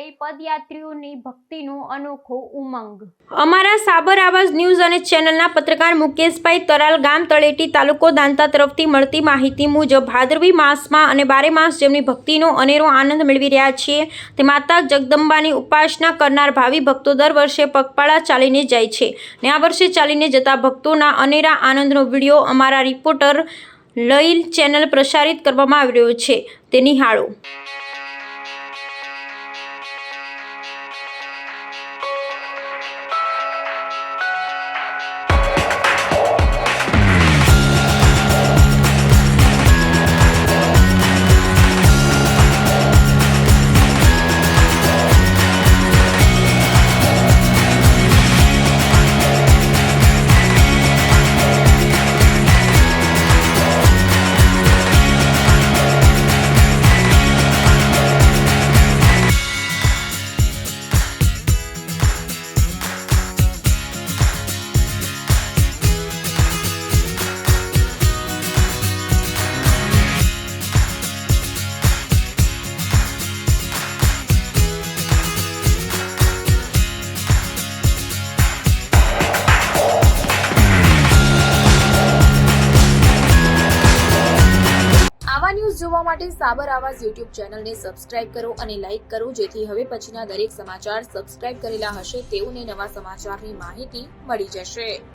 લઈ પદયાત્રીઓની ભક્તિનો અનોખો ઉમંગ। અમારા સાબર આવાજ ન્યૂઝ અને ચેનલના પત્રકાર મુકેશભાઈ તરાલ ગામ તળેટી તાલુકો દાંતા તરફથી મળતી માહિતી મુજબ ભાદરવી માસમાં અને 12 માસ જેમની ભક્તિનો અનેરો આનંદ મેળવી રહ્યા છીએ તે માતા જગદંબાની ઉપાસના કરનાર ભાવિ ભક્તો દર વર્ષે પગપાળા ચાલીને જાય છે ને આ વર્ષે ચાલીને જતા ભક્તોના અનેરા આનંદનો વિડીયો અમારા રિપોર્ટર લઈ ચેનલ પ્રસારિત કરવામાં આવી રહ્યો છે તે નિહાળો। આવા ન્યૂઝ જોવા માટે સાબર આવાજ યુટ્યુબ ચેનલને સબસ્ક્રાઇબ કરો અને લાઇક કરો, જેથી હવે પછીના દરેક સમાચાર સબસ્ક્રાઇબ કરેલા હશે તેઓને નવા સમાચારની માહિતી મળી જશે।